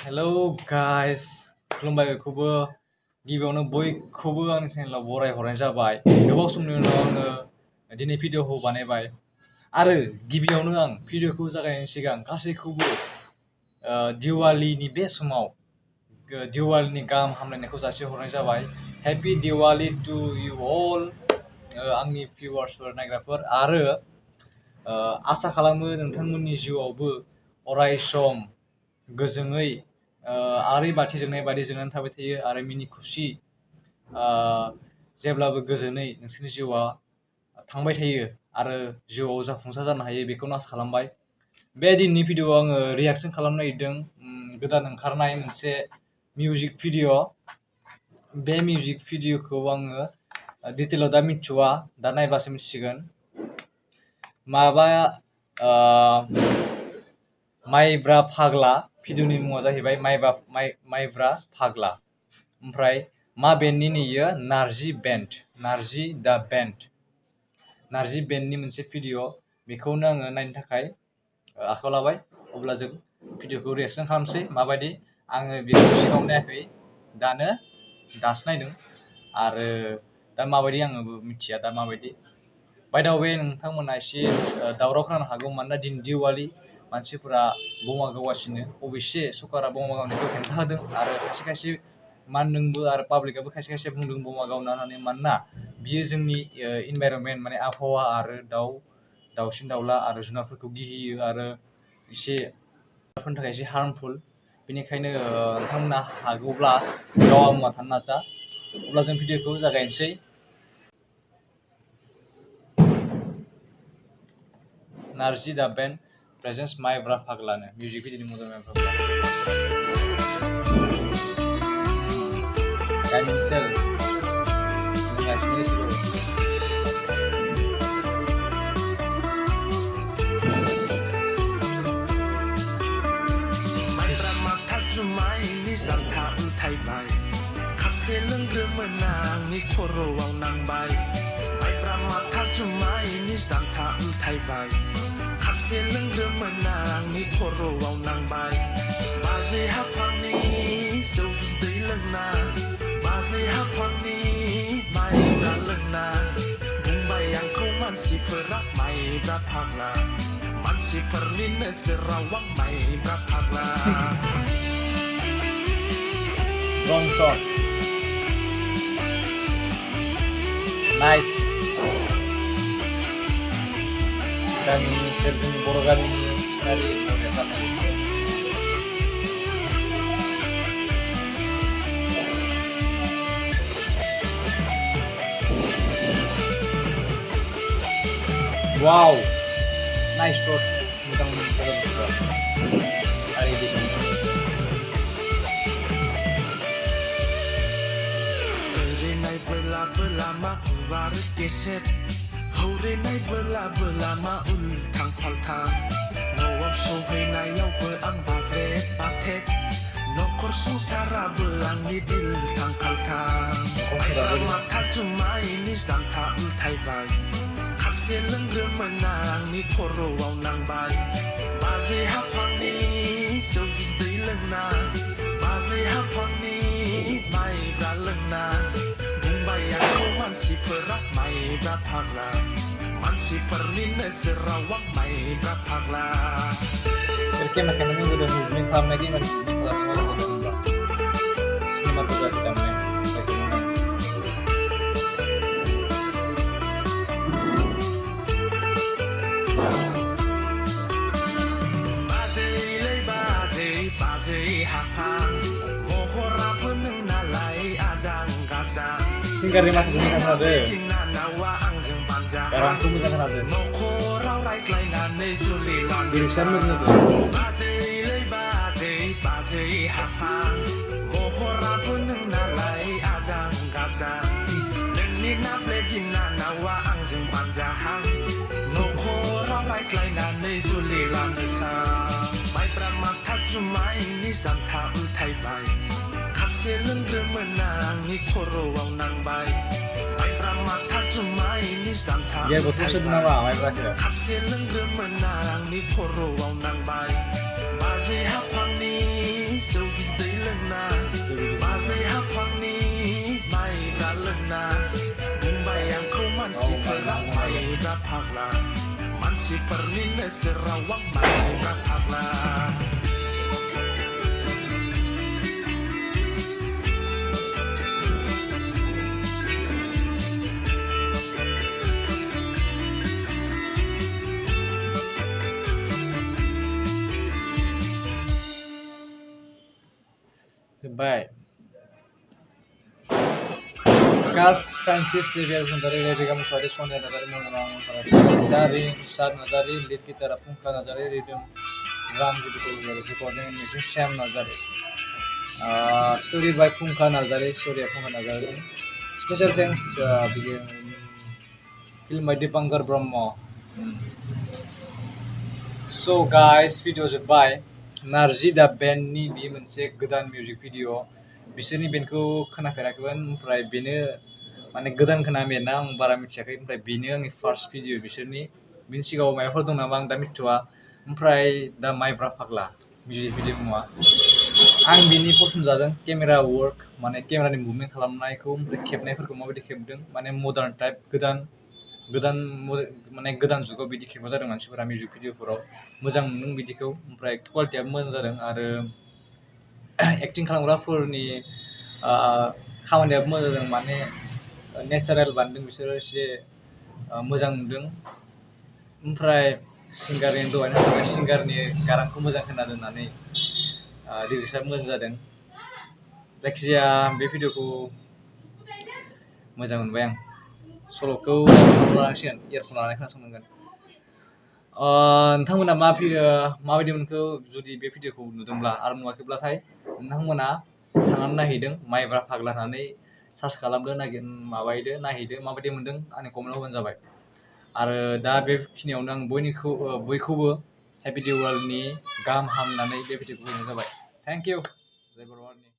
Hello guys खुलुमबाय बयखौबो गिबियावनो बयखौबो आंनि चेनेलाव बरायहरनाय जाबाय गोबाव समनि उनाव आङो दिनै भिडिअखौ बानायबाय आरो गिबियावनो आं भिडिअखौ जागायनायनि सिगां गासैखौबो दिवालीनि बे समाव दिवालीनि गाहाम हामलायनायखौ जासिहरनाय जाबाय हेपि दिवाली टु इउ अल आंनि भिउवार्सफोर नायग्राफोर आरो आसा खालामो नोंथांमोननि जिउआवबो अराय सम गोजोङै आरि बाथि जोंनाय बायदि जोंनानै थाबाय थायो आरो मिनि खुसि जेब्लाबो गोजोनै नोंसोरनि जिउआ थांबाय थायो आरो जिउआव जाफुंसार जानो हायो बेखौनो आसा खालामबाय। बे दिननि भिडिअ'आव आङो रियाक्सन खालामनो नागिरदों गोदान ओंखारनाय मोनसे मिउजिक भिडिअ'। बे मिउजिक भिडिअ'खौ आङो डिटेलाव दा मिथिथ'वा, दा नायबासो मिथिसिगोन। माबा माइब्रा फाग्ला भिडिअ'नि मुङा जाहैबाय माइब्रा फाग्ला। ओमफ्राय मा बेन्डनि इयो? नारजि बेन्ड, नारजि दा बेन्ड, नारजि बेन्डनि मोनसे भिडिअ'। बेखौनो आङो नायनो थाखाय आखायाव लाबाय। अब्ला जों भिडिअ'खौ रिएक्सन खालामसै माबायदि। आङो बेखौ सिगाङाव नायाखै, दासो नायदों आरो दा माबायदि आङो मिथिया दा माबायदि। बाय दा वे नोंथांमोना एसे दावराव खोनानो हागौ मानोना दिनै दिवाली, मानसिफोरा बमा गावगासिनो। अबयसे सरकारा बमा गावनायखौ हेंथा होदों आरो खायसे खायसे मानदोंबो आरो पाब्लिकआबो खायसे खायसे बुंदों बमा गावना होननानै, मानोना बियो जोंनि इनभाइरनमेन्ट माने आबहावा आरो दाउसिन दाउला आरो जुनारफोरखौ गिहियो आरो एसे फोरनि थाखाय एसे हार्मफुल। बेनिखायनो नोंथांमोना हागौब्ला गावा मुवा थानो नाजा। अब्ला जों भिडिअ'खौ जागायनोसै। नारजि दा बेन्ड प्रेजेन्स माइब्रा फाग्लानो मिउजिक भिडिअ'नि मुङा माइब्रा फाग्ला। गामि ओनसोल बुंगासिनो एसेबाबो जुमायनि जान्था उल्थायबाय, खापसे लोंग्रोमोन आंनि खर'आव नांबाय। माइब्रा माथा जुमायनि जान्था उल्थायबाय, खापसे लोंग्रोमोन आंनि खर'आव नांबाय। बाजै हाफांनि जौ बिदै लोंना, बाजै हाफांनि माइब्रा लोंना, बुंबाय आंखौ मानसिफोरा माइब्रा फाग्ला, मानसिफोरनि नोजोराव आं माइब्रा फाग्ला। Wrong song. Nice. Kami sering borgan dari modern. Wow, nice shot. Hari ini. Lama ular geset, haureनाय बोला मा उल्थां फाल्थां। न'आव सहैनायावबो आं बाजेट बाथेट, न'खर संसाराबो आंनि दिलथां खाल्थां। माइब्रा माथा जुमायनि जान्था उल्थायबाय, खापसे लोंग्रोमोन आंनि खर'आव नांबाय। बाजै हाफांनि जौ बिदै लोंना, बाजै हाफांनि माइब्रा लोंना, बुंबाय आंखौ मानसिफोरा माइब्रा फाग्ला, मानसिफोरनि नोजोराव आं माइब्रा फाग्ला। Perché makanannya udah movement sama lagi masih kalau udah enggak. Sinematografikannya bagaimana? Bazai hafang, mohorapun nalai ajang gazang. Singkari masuk ini kan ada. Sekarang tuh bukan ada. Bilisan bener tuh. Bazai hafang, mohorapun nalai ajang gazang. Neni naple bina nawa angjeng panjahang. Nokorau raizlainane zulilan besar. माइब्रा माथा जुमायनि जान्था उल्थायबाय, खापसे लोंग्रोमोन आंनि खर'आव नांबाय। माइब्रा माथा जुमायनि जान्था उल्थायबाय, खापसे लोंग्रोमोन आंनि खर'आव नांबाय। बाजै हाफांनि जौ मानसिफोरनि नोजोराव आं माइब्रा फाग्ला Goodbye. Cast Francis Xavier Bundari, Rebecca Muswari, Sonia Nazari, Mungan Nazari, Sad Nazari, lead guitar Punka Nazari, rhythm Ram recording and mixing Sam Nazari. Story by Punka Nazari, story of Punka Nazari. Special thanks film by Dipankar Brahma. So guys, video जोब्बाय नारजि दा बेन्डनि बे मोनसे गोदान music video बिसोरनि बेन्डखौ खोनाफेराखैमोन ओमफ्राय बेनो माने गोदान खोनामेना आं बारा मिथियाखै ओमफ्राय बेनो आंनि फार्स्ट भिडिअ बिसोरनि बिनि सिगाङाव माबाफोर दं नामा आं दा मिथिथ'आ ओमफ्राय दा माइब्रा फाग्ला मिउजिक भिडिअ मुङा आं बिनि पसन्द जादों केमेरा वर्क माने केमेरानि मुभमेन्ट खालामनायखौ ओमफ्राय खेबनायफोरखौ माबायदि खेबदों माने मडार्न टाइप गोदान माने गोदान जुगाव बिदि खेबनाय जादों मानसिफोरा मिउजिक भिडिअफोराव मोजां मोनदों बिदिखौ ओमफ्राय क्वालिटियाबो मोजां जादों आरो एक्टिं खालामग्राफोरनि खामानियाबो मोजां जादों माने नेचारेल बानायदों बिसोरो एसे मोजां नुदों ओमफ्राय सिंगारनि दहायनो होनबाय सिंगारनि गारांखौ मोजां खोनादों होननानै लिरिक्सआबो मोजां जादों जायखिजाया बे भिडिअखौ मोजां मोनबाय आं सल'खौ लानांसिगोन इयारफन लानानै खोनासंनांगोन नोंथांमोना माबायदि मोनखो जुदि बे भिडिअखौ नुदोंब्ला आरो नुवाखैब्लाथाय नोंथांमोना थांनानै नायहैदों माइब्रा फाग्ला होननानै सार्च खालामदो माबायदो नायहैदो माबायदि मोनदों आंनि कमेन्टआव होबानो जाबाय आरो दा बेखिनियावनो आं बयखौबो हेपि दिवालीनि गाहाम हामनानै बे भिडिअखौ होनाय जाबाय थेंक इउ जय बर' हारिनि